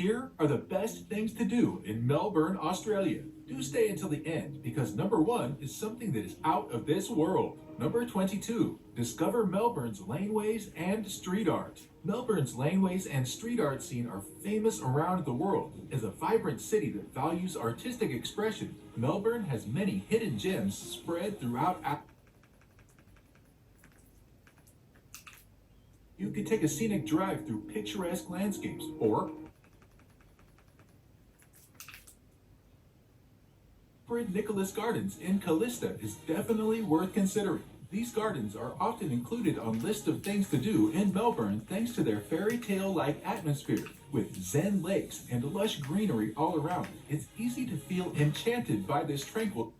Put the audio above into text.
Here are the best things to do in Melbourne, Australia. Do stay until the end because number 1 is something that is out of this world. Number 22, discover Melbourne's laneways and street art. Melbourne's laneways and street art scene are famous around the world. As a vibrant city that values artistic expression, Melbourne has many hidden gems spread throughout. You could take a scenic drive through picturesque landscapes, or Nicholas Gardens in Callista is definitely worth considering. These gardens are often included on lists of things to do in Melbourne thanks to their fairy tale-like atmosphere. With zen lakes and lush greenery all around, it's easy to feel enchanted by this tranquil